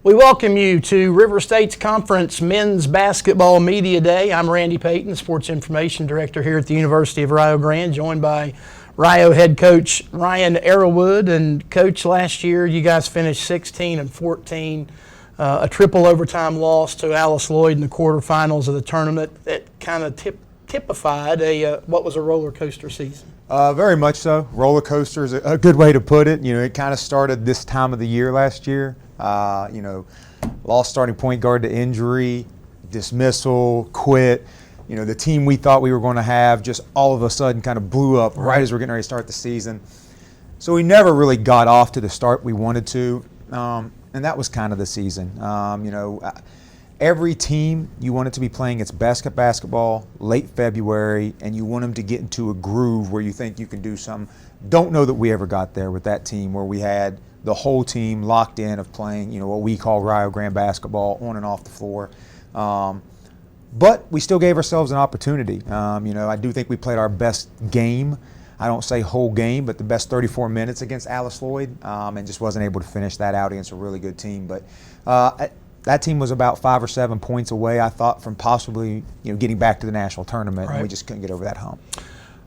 We welcome you to River State's Conference Men's Basketball Media Day. I'm Randy Payton, Sports Information Director here at the University of Rio Grande, joined by Rio head coach Ryan Arrowwood. And Coach, last year you guys finished 16-14, a triple overtime loss to Alice Lloyd in the quarterfinals of the tournament. That kind of typified what was a roller coaster season. Very much so. Roller coaster is a good way to put it. You know, it kind of started this time of the year last year. Lost starting point guard to injury, dismissal, quit. You know, the team we thought we were going to have just all of a sudden kind of blew up right as we're getting ready to start the season. So we never really got off to the start we wanted to, and that was kind of the season. Every team, you want it to be playing its best at basketball late February, and you want them to get into a groove where you think you can do something. Don't know that we ever got there with that team where we had the whole team locked in of playing, what we call Rio Grande basketball on and off the floor. But we still gave ourselves an opportunity. I do think we played our best game. I don't say whole game, but the best 34 minutes against Alice Lloyd, and just wasn't able to finish that out against a really good team. But that team was about 5 or 7 points away, I thought, from possibly getting back to the national tournament, and we just couldn't get over that hump.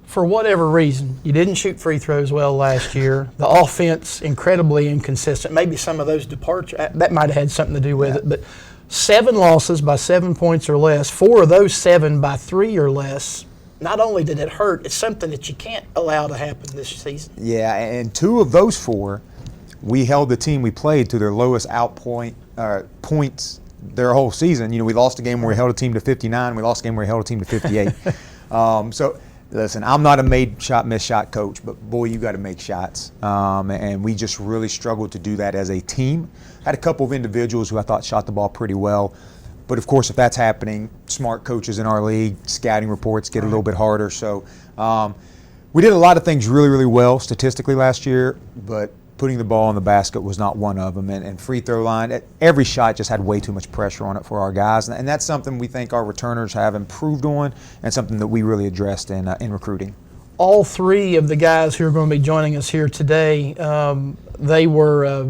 For whatever reason, you didn't shoot free throws well last year. The offense, incredibly inconsistent. Maybe some of those departures, that might have had something to do with it. But 7 losses by 7 points or less, 4 of those 7 by 3 or less. Not only did it hurt, it's something that you can't allow to happen this season. Yeah, and 2 of those 4, we held the team we played to their lowest points their whole season. We lost a game where we held a team to 59. We lost a game where we held a team to 58. So, listen, I'm not a made shot, miss shot coach, but boy, you got to make shots. And we just really struggled to do that as a team. Had a couple of individuals who I thought shot the ball pretty well. But of course, if that's happening, smart coaches in our league, scouting reports get a little bit harder. So we did a lot of things really, really well statistically last year, but putting the ball in the basket was not one of them. And free throw line, every shot just had way too much pressure on it for our guys. And that's something we think our returners have improved on, and something that we really addressed in recruiting. All 3 of the guys who are going to be joining us here today, they were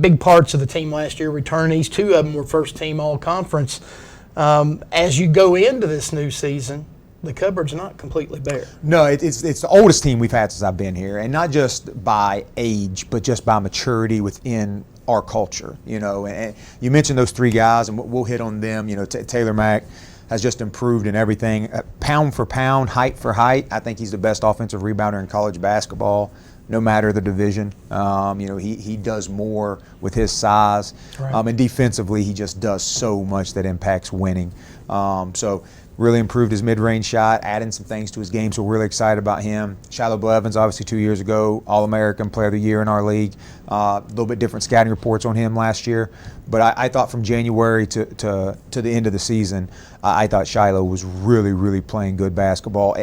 big parts of the team last year, returnees. 2 of them were first team all-conference. As you go into this new season, the cupboard's not completely bare. No, it's the oldest team we've had since I've been here, and not just by age, but just by maturity within our culture. And you mentioned those 3 guys, and we'll hit on them. Taylor Mack has just improved in everything, pound for pound, height for height. I think he's the best offensive rebounder in college basketball, no matter the division. He does more with his size, and defensively he just does so much that impacts winning. So really improved his mid-range shot, adding some things to his game, so we're really excited about him. Shiloh Blevins, obviously 2 years ago, All-American Player of the Year in our league. A little bit different scouting reports on him last year. But I thought from January to the end of the season, I thought Shiloh was really, really playing good basketball,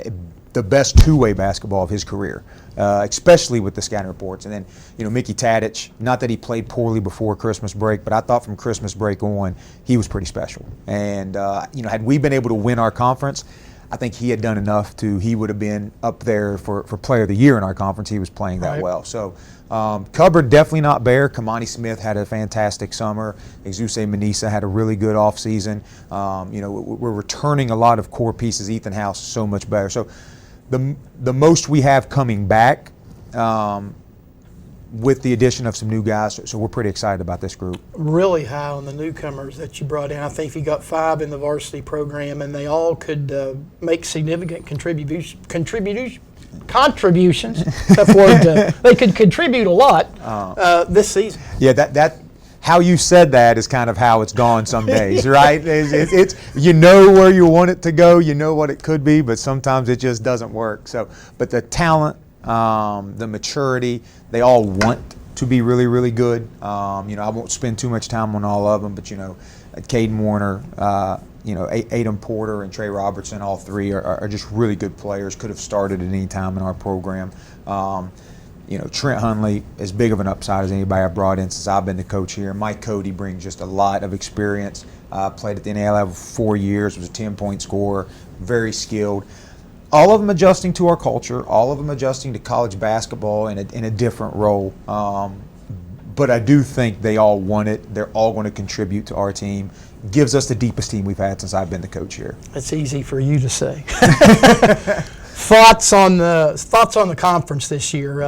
the best two-way basketball of his career, especially with the scouting reports. And then, Mickey Tadich, not that he played poorly before Christmas break, but I thought from Christmas break on, he was pretty special. And, had we been able to win our conference, I think he had done enough he would have been up there for Player of the Year in our conference. He was playing that well. So, cupboard definitely not bare. Kamani Smith had a fantastic summer. Exuse Manisa had a really good offseason. We're returning a lot of core pieces. Ethan House so much better. So, the most we have coming back with the addition of some new guys, so we're pretty excited about this group. Really high on the newcomers that you brought in. I think you got 5 in the varsity program, and they all could make significant contributions. Tough word. They could contribute a lot this season. Yeah, that how you said that is kind of how it's gone some days, right? It's where you want it to go, what it could be, but sometimes it just doesn't work. So, but the talent, the maturity, they all want to be really, really good. I won't spend too much time on all of them, but Caden Warner, Adam Porter and Trey Robertson, all 3 are just really good players. Could have started at any time in our program. Trent Hunley, as big of an upside as anybody I've brought in since I've been the coach here. Mike Cody brings just a lot of experience. Played at the NAIA level for 4 years, was a 10-point scorer, very skilled. All of them adjusting to our culture, all of them adjusting to college basketball in a different role. but I do think they all want it. They're all going to contribute to our team. Gives us the deepest team we've had since I've been the coach here. It's easy for you to say. Thoughts on the conference this year?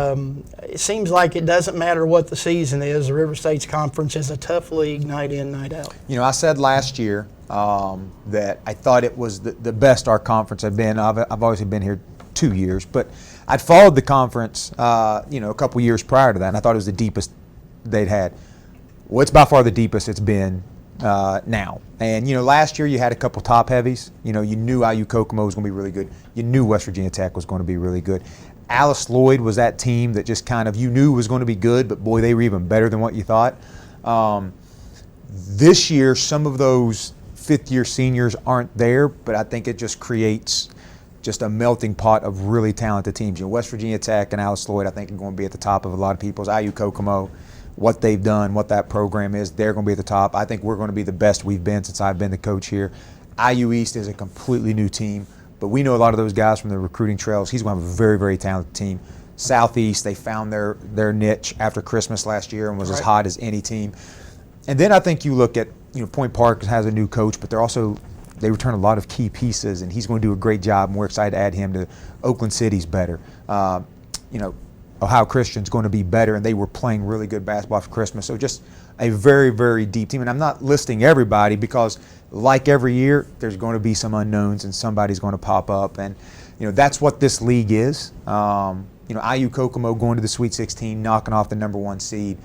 It seems like it doesn't matter what the season is. The River States Conference is a tough league, night in, night out. You know, I said last year that I thought it was the best our conference had been. I've obviously been here 2 years, but I'd followed the conference, a couple years prior to that, and I thought it was the deepest they'd had. Well, it's by far the deepest it's been now. And, last year you had a couple top heavies. You knew IU Kokomo was going to be really good. You knew West Virginia Tech was going to be really good. Alice Lloyd was that team that just kind of you knew was going to be good, but boy, they were even better than what you thought. This year, some of those fifth-year seniors aren't there, but I think it just creates just a melting pot of really talented teams. West Virginia Tech and Alice Lloyd, I think, are going to be at the top of a lot of people's. IU Kokomo, what they've done, what that program is, they're going to be at the top. I think we're going to be the best we've been since I've been the coach here. IU East is a completely new team, but we know a lot of those guys from the recruiting trails. He's going to have a very, very talented team. Southeast, they found their niche after Christmas last year and was as hot as any team. And then I think you look at, Point Park has a new coach, but they return a lot of key pieces, and he's going to do a great job, and we're excited to add him to Oakland City's better. Ohio Christian's going to be better, and they were playing really good basketball for Christmas. So just a very, very deep team. And I'm not listing everybody because, like every year, there's going to be some unknowns, and somebody's going to pop up. And, that's what this league is. IU Kokomo going to the Sweet 16, knocking off the #1 seed.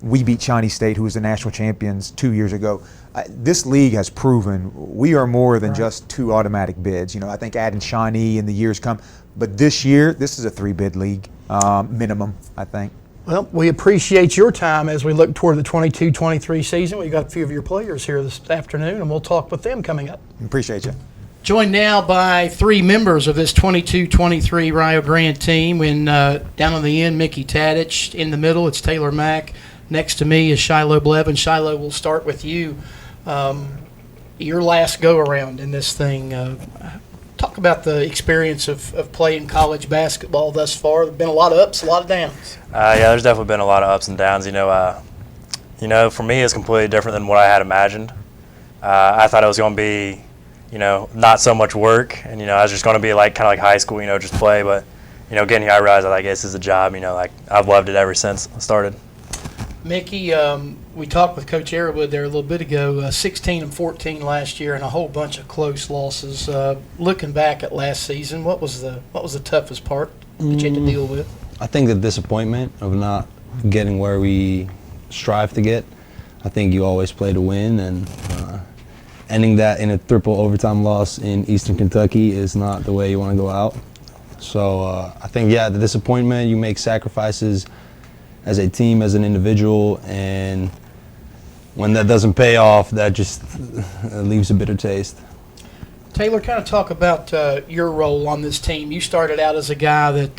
We beat Shawnee State, who was the national champions 2 years ago. This league has proven we are more than just 2 automatic bids. I think adding Shawnee in the years come. But this year, this is a 3-bid league minimum, I think. Well, we appreciate your time as we look toward the 22-23 season. We've got a few of your players here this afternoon, and we'll talk with them coming up. Appreciate you. Joined now by 3 members of this 22-23 Rio Grande team. Down on the end, Mickey Tadich. In the middle, it's Taylor Mack. Next to me is Shiloh Blevin. Shiloh, we'll start with you. Your last go-around in this thing. Talk about the experience of playing college basketball thus far. There have been a lot of ups, a lot of downs. Yeah, there's definitely been a lot of ups and downs. For me, it's completely different than what I had imagined. I thought it was going to be, not so much work, and I was just going to be kind of like high school, just play. But getting here, I realized that this is a job. I've loved it ever since I started. Mickey, we talked with Coach Arrowwood there a little bit ago. 16-14 last year, and a whole bunch of close losses. Looking back at last season, what was the toughest part that you had to deal with? I think the disappointment of not getting where we strive to get. I think you always play to win, and ending that in a triple overtime loss in Eastern Kentucky is not the way you want to go out. So I think, the disappointment, you make sacrifices as a team, as an individual, and when that doesn't pay off, that just leaves a bitter taste. Taylor, kind of talk about your role on this team. You started out as a guy that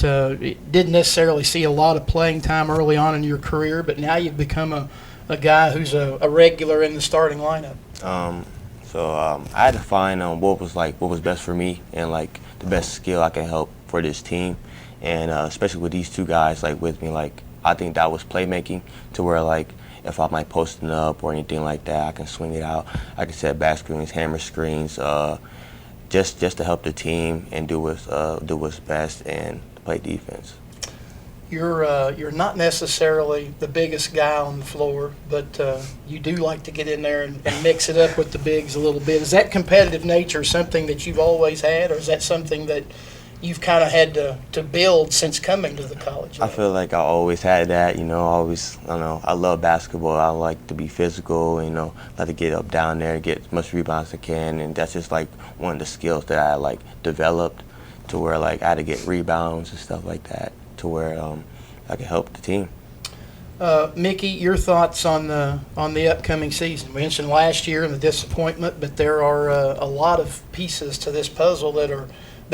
didn't necessarily see a lot of playing time early on in your career, but now you've become a guy who's a regular in the starting lineup. I had to find what was best for me and the best skill I can help for this team, and especially with these 2 guys with me, I think that was playmaking to where if I'm posting up or anything like that, I can swing it out. I can set back screens, hammer screens, just to help the team and do what's best and play defense. You're not necessarily the biggest guy on the floor, but you do like to get in there and mix it up with the bigs a little bit. Is that competitive nature something that you've always had, or is that something that you've kind of had to build since coming to the college level? I feel like I always had that, I love basketball. I like to be physical, like to get up down there, get as much rebounds as I can, and that's just one of the skills that I developed to where I had to get rebounds and stuff like that to where I can help the team. Mickey, your thoughts on the upcoming season? We mentioned last year and the disappointment, but there are a lot of pieces to this puzzle that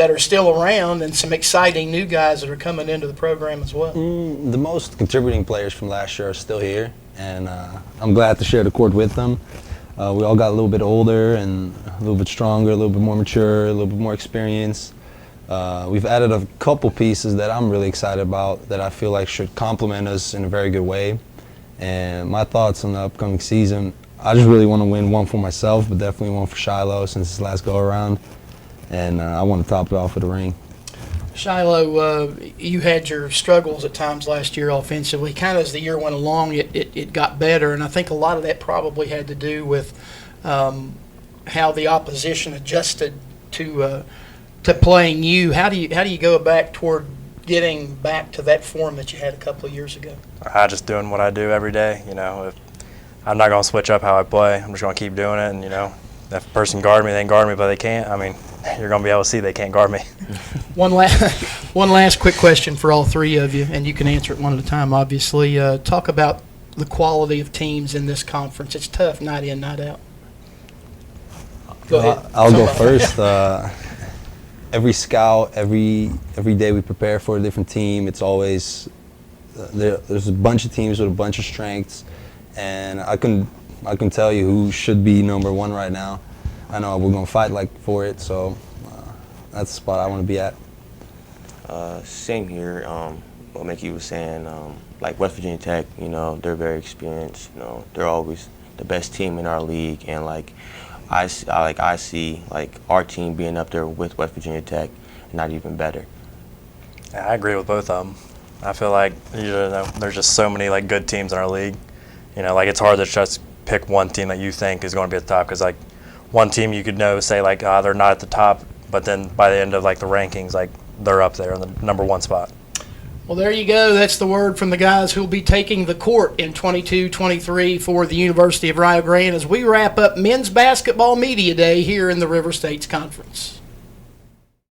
are still around, and some exciting new guys that are coming into the program as well. The most contributing players from last year are still here, and I'm glad to share the court with them. We all got a little bit older and a little bit stronger, a little bit more mature, a little bit more experience. We've added a couple pieces that I'm really excited about that I feel like should complement us in a very good way. And my thoughts on the upcoming season, I just really want to win one for myself, but definitely one for Shiloh since this last go-around. And I want to top it off with a ring. Shiloh, you had your struggles at times last year offensively. Kind of as the year went along, it got better, and I think a lot of that probably had to do with how the opposition adjusted to playing you. How do you go back toward getting back to that form that you had a couple of years ago? I just doing what I do every day. You know, if I'm not going to switch up how I play. I'm just going to keep doing it, and you know, if a person guard me, they can guard me, but they can't. I mean, you're going to be able to see they can't guard me. One last quick question for all three of you, and you can answer it one at a time, obviously. Talk about the quality of teams in this conference. It's tough, night in, night out. Go ahead. I'll go first. Every scout, every day we prepare for a different team. It's always there's a bunch of teams with a bunch of strengths, and I can tell you who should be number one right now. I know we're gonna fight for it, so that's the spot I want to be at. Same here. What Mickey was saying, like West Virginia Tech, you know, they're very experienced. You know, they're always the best team in our league, and I see our team being up there with West Virginia Tech, not even better. Yeah, I agree with both of them. I feel like there's just so many good teams in our league. You know, it's hard to just pick one team that you think is going to be at the top, because one team you could say they're not at the top, but then by the end of the rankings, they're up there in the number one spot. Well, there you go. That's the word from the guys who'll be taking the court in 22-23 for the University of Rio Grande as we wrap up Men's Basketball Media Day here in the River States Conference.